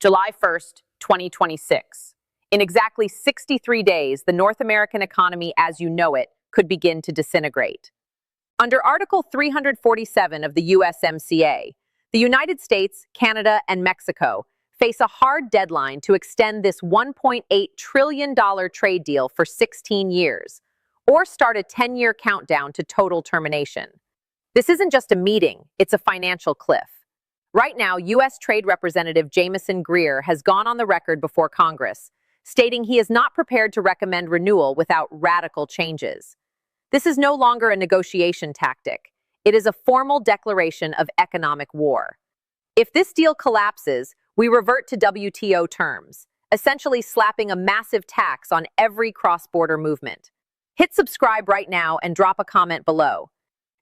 July 1st, 2026. In exactly 63 days, the North American economy as you know it could begin to disintegrate. Under Article 347 of the USMCA, the United States, Canada, and Mexico face a hard deadline to extend this $1.8 trillion trade deal for 16 years, or start a 10-year countdown to total termination. This isn't just a meeting, it's a financial cliff. Right now, U.S. Trade Representative Jameson Greer has gone on the record before Congress, stating he is not prepared to recommend renewal without radical changes. This is no longer a negotiation tactic. It is a formal declaration of economic war. If this deal collapses, we revert to WTO terms, essentially slapping a massive tax on every cross-border movement. Hit subscribe right now and drop a comment below.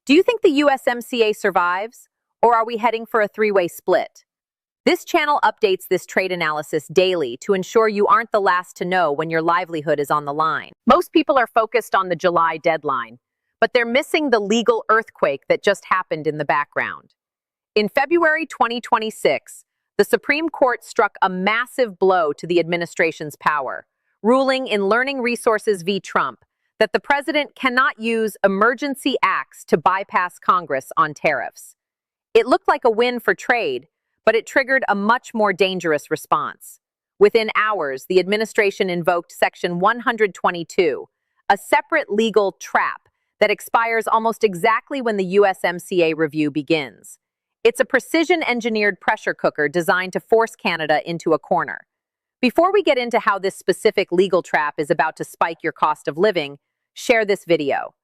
Do you think the USMCA survives? Or are we heading for a three-way split? This channel updates this trade analysis daily to ensure you aren't the last to know when your livelihood is on the line. Most people are focused on the July deadline, but they're missing the legal earthquake that just happened in the background. In February 2026, the Supreme Court struck a massive blow to the administration's power, ruling in Learning Resources v. Trump that the president cannot use emergency acts to bypass Congress on tariffs. It looked like a win for trade, but it triggered a much more dangerous response. Within hours, the administration invoked Section 122, a separate legal trap that expires almost exactly when the USMCA review begins. It's a precision-engineered pressure cooker designed to force Canada into a corner. Before we get into how this specific legal trap is about to spike your cost of living, share this video.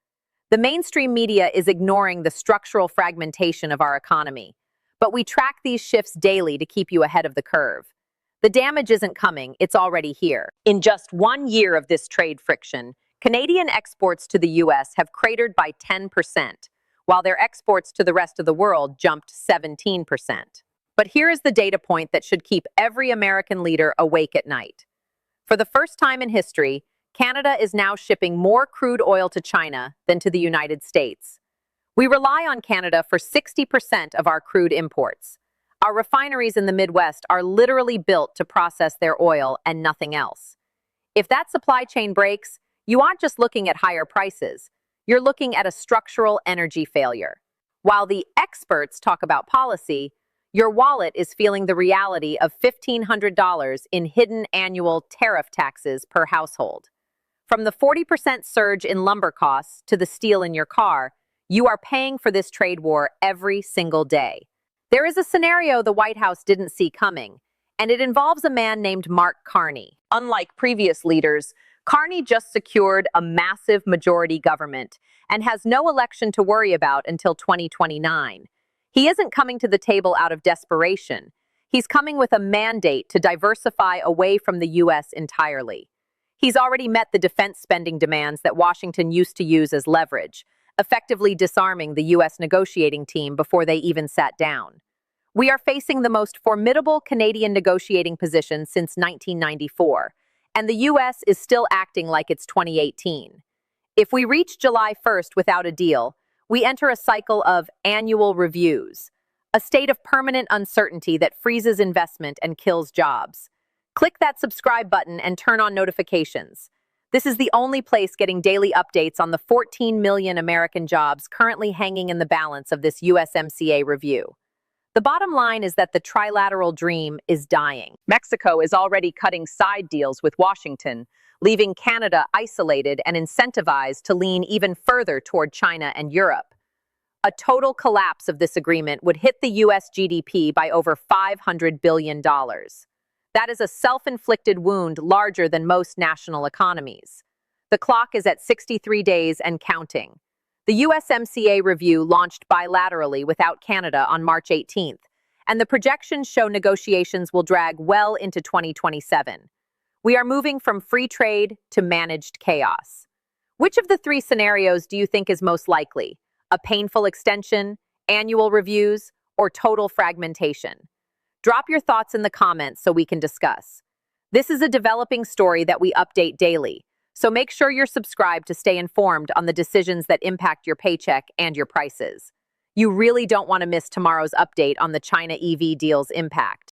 The mainstream media is ignoring the structural fragmentation of our economy, but we track these shifts daily to keep you ahead of the curve. The damage isn't coming, it's already here. In just 1 year of this trade friction, Canadian exports to the U.S. have cratered by 10%, while their exports to the rest of the world jumped 17%. But here is the data point that should keep every American leader awake at night. For the first time in history, Canada is now shipping more crude oil to China than to the United States. We rely on Canada for 60% of our crude imports. Our refineries in the Midwest are literally built to process their oil and nothing else. If that supply chain breaks, you aren't just looking at higher prices, you're looking at a structural energy failure. While the experts talk about policy, your wallet is feeling the reality of $1,500 in hidden annual tariff taxes per household. From the 40% surge in lumber costs to the steel in your car, you are paying for this trade war every single day. There is a scenario the White House didn't see coming, and it involves a man named Mark Carney. Unlike previous leaders, Carney just secured a massive majority government and has no election to worry about until 2029. He isn't coming to the table out of desperation. He's coming with a mandate to diversify away from the U.S. entirely. He's already met the defense spending demands that Washington used to use as leverage, effectively disarming the U.S. negotiating team before they even sat down. We are facing the most formidable Canadian negotiating position since 1994, and the U.S. is still acting like it's 2018. If we reach July 1st without a deal, we enter a cycle of annual reviews, a state of permanent uncertainty that freezes investment and kills jobs. Click that subscribe button and turn on notifications. This is the only place getting daily updates on the 14 million American jobs currently hanging in the balance of this USMCA review. The bottom line is that the trilateral dream is dying. Mexico is already cutting side deals with Washington, leaving Canada isolated and incentivized to lean even further toward China and Europe. A total collapse of this agreement would hit the U.S. GDP by over $500 billion. That is a self-inflicted wound larger than most national economies. The clock is at 63 days and counting. The USMCA review launched bilaterally without Canada on March 18th, and the projections show negotiations will drag well into 2027. We are moving from free trade to managed chaos. Which of the three scenarios do you think is most likely? A painful extension, annual reviews, or total fragmentation? Drop your thoughts in the comments so we can discuss. This is a developing story that we update daily, so make sure you're subscribed to stay informed on the decisions that impact your paycheck and your prices. You really don't want to miss tomorrow's update on the China EV deal's impact.